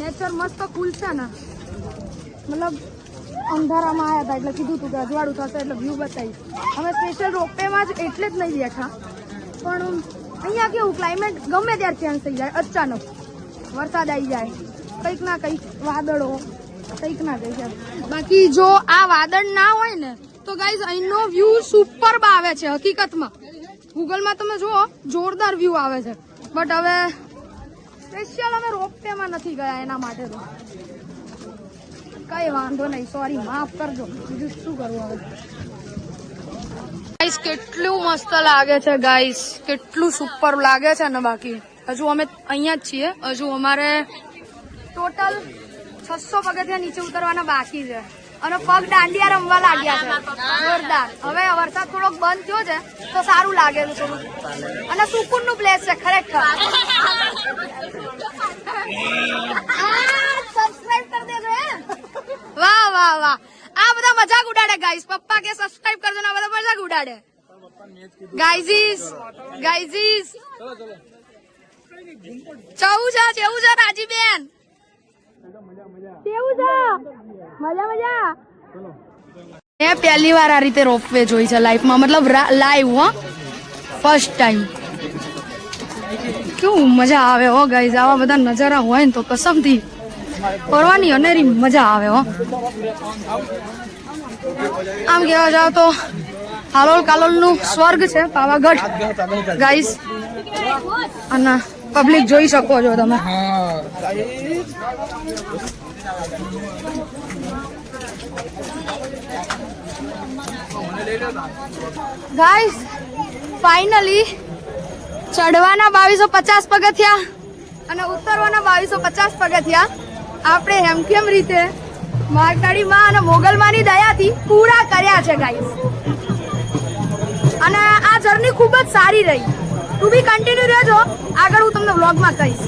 Nature મસ્ત ખુલશે ને, મતલબ અંધારામાં આવ્યા હતા એટલે કીધું હતું કે અજવાળું થશે એટલે વ્યૂ બતાવીશ. અમે સ્પેશિયલ રોપવેમાં જ એટલે જ નહીં બેઠા, પણ અહીંયા કેવું ક્લાઇમેટ ગમે ત્યારે ચેન્જ થઈ જાય. અચાનક વરસાદ આવી જાય, કંઈક ના કંઈક વાદળો, કંઈક ના કંઈક. બાકી જો આ વાદળ ના હોય ને તો ગાઈઝ અહીંનો વ્યૂ સુપર આવે છે. હકીકતમાં ગૂગલમાં તમે જુઓ જોરદાર વ્યૂ આવે છે, બટ હવે સ્પેશિયલ અમે રોપવેમાં નથી ગયા એના માટે તો કઈ વાંધો નહીં, સોરી માફ કરજો, બીજું શું કરવું હવે. ગાઈસ કેટલું મસ્ત લાગે છે ગાઈસ, કેટલું સુપર લાગે છે ને. બાકી હજુ અમે અહીંયા જ છીએ, હજુ અમારે ટોટલ 600 પગથિયા નીચે ઉતરવાના બાકી છે અને પગ દાંડિયા રમવા લાગ્યા છે જોરદાર. હવે વરસાદ થોડોક બંધ થયો છે તો સારું લાગે છે થોડું, અને સુકૂનનું પ્લેસ છે ખરેખર. સબસ્ક્રાઇબ કરી દેજો. વાહ વાહ વાહ, આ બધા મજાક ઉડાડે ગાઈસ. પપ્પા કે સબસ્ક્રાઇબ કરજો ને, આ બધા મજાક ઉડાડે. ગાઈઝીસ ચવું છે રાજીબેન, કેવું છે? મજા. મેં પહેલી વાર આ રીતે રોપવે જોઈ છે લાઈફમાં, મતલબ લાઈવ હો, ફર્સ્ટ ટાઈમ. કેવું મજા આવે હો ગાઈઝ, આવા બધા નજારા હોય ને તો કસમથી ફરવાની અનેરી મજા આવે હો. આમ કહેવા જાવ તો હાલોલ કાલોલ નું સ્વર્ગ છે પાવાગઢ ગાઈઝ, અને પબ્લિક જોઈ શકો છો તમે. ગાઈઝ ફાઇનલી ચડવાના 2250 પગથિયા અને ઉતરવાના 2250 પગથિયા આપણે હેમખેમ રીતે મારકાળી માં અને મોગલમાની દયાથી પૂરા કર્યા છે ગાઈઝ. અને આ જર્ની ખૂબ જ સારી રહી. તું બી કન્ટિન્યુ રહેજો, આગળ હું તમને વ્લોગમાં કહીશ.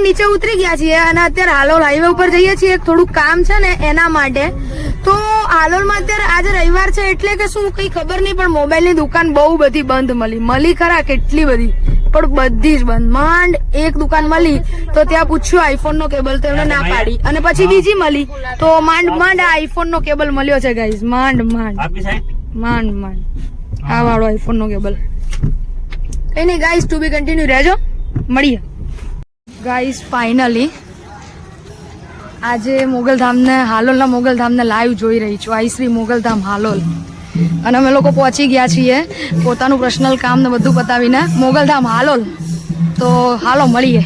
નીચે ઉતરી ગયા છીએ અને અત્યારે હાલોલ હાઈવે ઉપર જઈએ છીએ. થોડું કામ છે ને એના માટે. તો હાલોલમાં અત્યારે આજે રવિવાર છે એટલે કે શું કઈ ખબર નહીં, પણ મોબાઈલની દુકાન બહુ બધી બંધ મળી ખરા, કેટલી બધી, પણ બધી જ બંધ. માંડ એક દુકાન મળી તો ત્યાં પૂછ્યું આઈફોન નો કેબલ, તો એમને ના પાડી, અને પછી બીજી મળી તો માંડ આ આઈફોન નો કેબલ મળ્યો છે ગાઈઝ. માંડ આ વાળો આઈફોન નો કેબલ. કઈ નહીં ગાઈસ, ટુ બી કન્ટિન્યુ રહેજો, મળીએ. ગાઈસ ફાઇનલી આજે મોગલધામને, હાલોલના મોગલધામને લાઈવ જોઈ રહી છું. આઈ શ્રી મોગલધામ હાલોલ. અને અમે લોકો પહોંચી ગયા છીએ પોતાનું પર્સનલ કામ ને બધું પતાવીને મોગલધામ હાલોલ. તો હાલો મળીએ.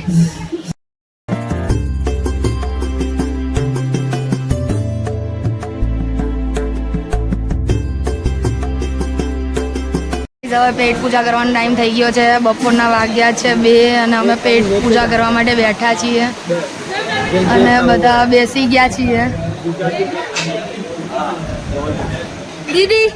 હવે પેટ પૂજા કરવાનો ટાઈમ થઈ ગયો છે. બપોરના વાગ્યા છે 2 અને અમે પેટ પૂજા કરવા માટે બેઠા છીએ અને બધા બેસી ગયા છીએ. દીદી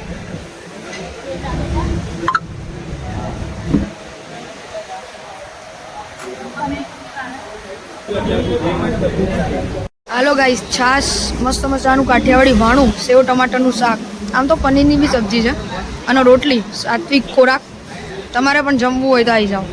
હાલો ગાઈસ, છાશ, મસ્ત મજાનું કાઠિયાવાડી ભાણું, સેવ ટમાટરનું શાક, આમ તો પનીરની બી સબ્જી છે અને રોટલી. સાત્વિક ખોરાક. તમારે પણ જમવું હોય તો આવી જાઓ.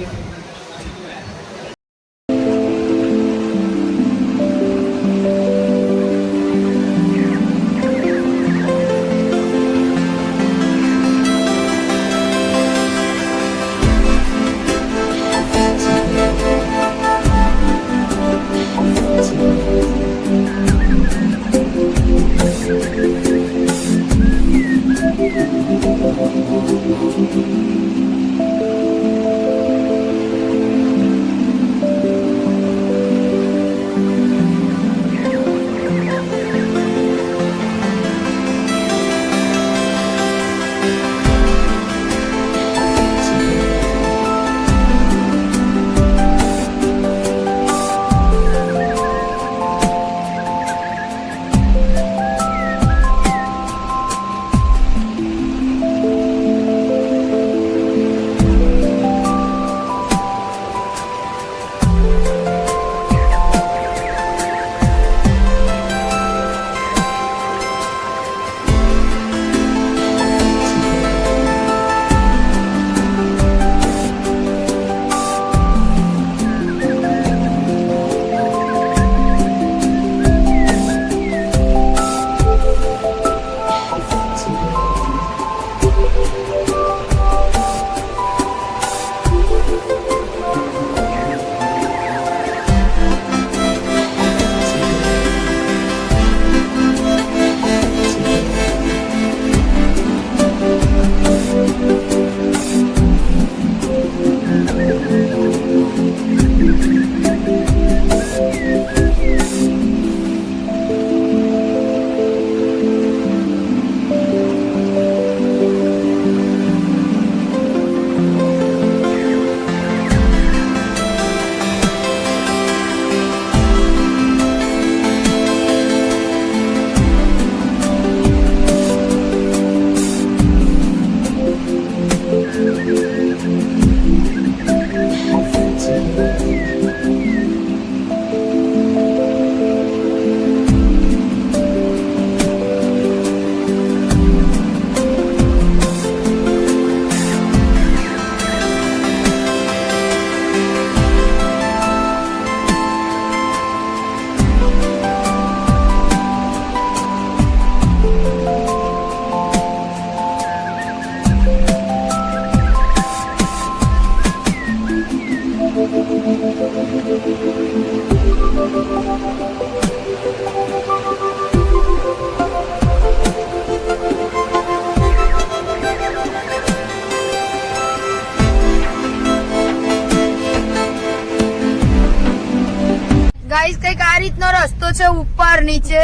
ગાઈસ કઈક આ રીતનો રસ્તો છે, ઉપર નીચે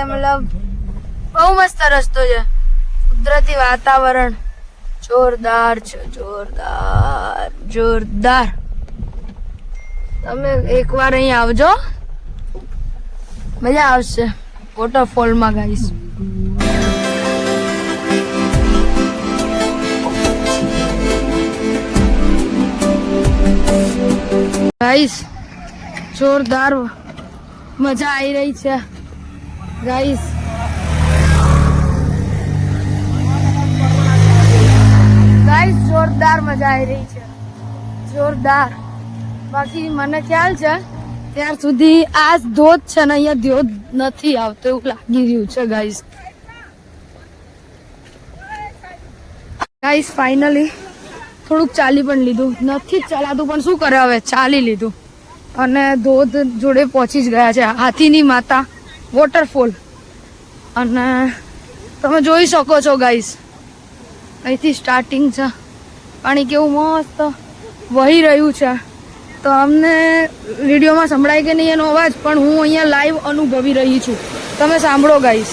મતલબ બહુ મસ્ત રસ્તો છે. કુદરતી વાતાવરણ જોરદાર છે, જોરદાર. તમે એકવાર અહીં આવજો, મજા આવશે વોટરફોલમાં ગાઈસ. ગાઈસ જોરદાર મજા આવી રહી છે ગાઈસ. જોરદાર મજા આવી રહી છે, જોરદાર. બાકી મને ખ્યાલ છે ત્યાર સુધી આ ધોધ છે ને અહીંયા ધોધ નથી આવતો એવું લાગી રહ્યું છે ગાઈસ. ગાઈસ ફાઇનલી થોડુંક ચાલી પણ લીધું, નથી જ ચાલાતું પણ શું કરે હવે, ચાલી લીધું. અને ધોધ જોડે પહોંચી જ ગયા છે, હાથીની માતા વોટરફોલ. અને તમે જોઈ શકો છો ગાઈસ, અહીંથી સ્ટાર્ટિંગ છે. પાણી કેવું મસ્ત વહી રહ્યું છે. તો અમને વિડીયોમાં સંભળાય કે નહીં એનો અવાજ, પણ હું અહીંયા લાઈવ અનુભવી રહી છું. તમે સાંભળો ગાઈસ.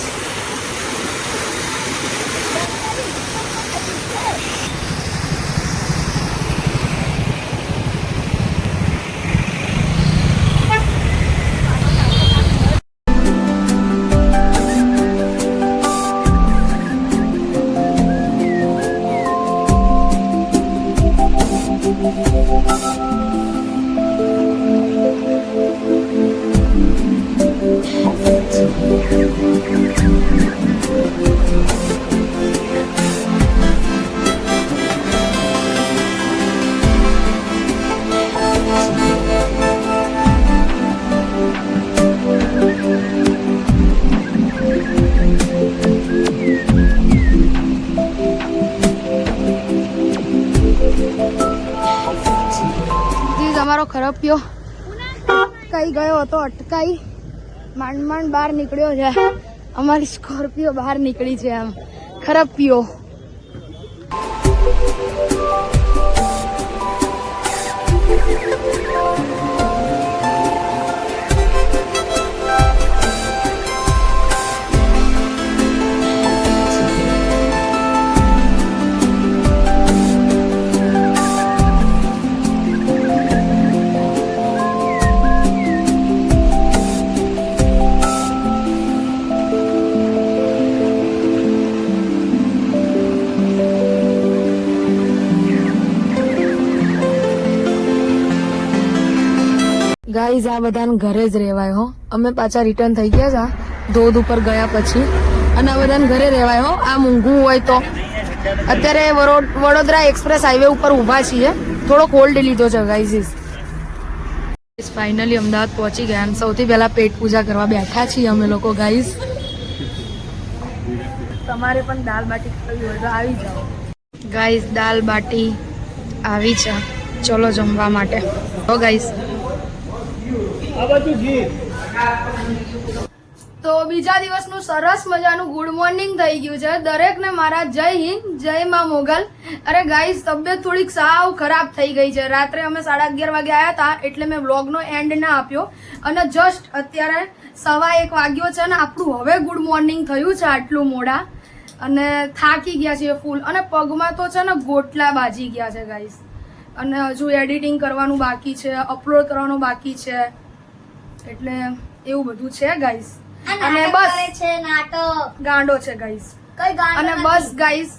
અમારો ખરપિયો કઈ ગયો હતો, અટકાઈ માંડ માંડ બહાર નીકળ્યો છે. અમારી સ્કોર્પિયો બહાર નીકળી છે. આમ ખરપિયો. ગાઈઝ આ બધાને ઘરે જ રહેવાય હો. અમે પાછા રિટર્ન થઈ ગયા હતા ધોધ ઉપર ગયા પછી, અને આ બધાને ઘરે રહેવાય હો. આ મોંઘું હોય તો. અત્યારે વડોદરા એક્સપ્રેસ હાઈવે ઉપર ઊભા છીએ. થોડોક હોલ્ડ લીધો છે ગાઈઝ. ફાઇનલી અમદાવાદ પહોંચી ગયા અને સૌથી પહેલા પેટ પૂજા કરવા બેઠા છીએ અમે લોકો ગાઈઝ. તમારે પણ દાલ બાટી ખાવી હોય તો આવી જાઓ ગાઈઝ. દાલ બાટી આવી છે, ચલો જમવા માટે. હો ગાઈઝ. તો બીજા દિવસનું સરસ મજાનું ગુડ મોર્નિંગ થઈ ગયું છે. દરેકને મારા જય હિન્દ, જય માં મોગલ. અરે ગાઈઝ, તબિયત થોડીક સાવ ખરાબ થઈ ગઈ છે. રાત્રે અમે 11:30 વાગે આવ્યા હતા, એટલે મેં વ્લોગનો એન્ડ ના આપ્યો. અને જસ્ટ અત્યારે 1:15 વાગ્યો છે ને આપણું હવે ગુડ મોર્નિંગ થયું છે આટલું મોડા. અને થાકી ગયા છીએ ફૂલ. અને પગમાં તો છે ને ગોટલા બાજી ગયા છે ગાઈઝ. અને હજુ એડિટિંગ કરવાનું બાકી છે, અપલોડ કરવાનું બાકી છે, એટલે એવું બધું છે ગાઈઝ. અને બસ ગાંડો છે ગાઈઝ. અને બસ ગાઈઝ,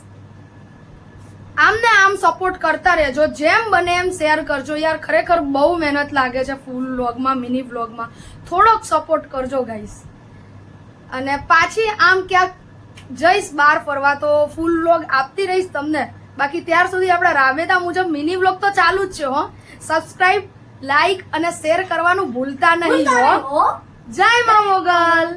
આમ ને આમ સપોર્ટ કરતા રહેજો, જેમ બને એમ શેર કરજો યાર. ખરેખર બહુ મહેનત લાગે છે ફૂલ વ્લોગમાં, મિની વ્લોગમાં. થોડોક સપોર્ટ કરજો ગાઈઝ. અને પાછી આમ ક્યાંક જઈશ બહાર ફરવા તો ફૂલ વ્લોગ આપતી રહીશ તમને. બાકી ત્યાર સુધી આપણા રાબેતા મુજબ મિની વ્લોગ તો ચાલુ જ છે હો. સબસ્ક્રાઇબ, લાઈક અને શેર કરવાનું ભૂલતા નહીં હો. જય મા મોગલ.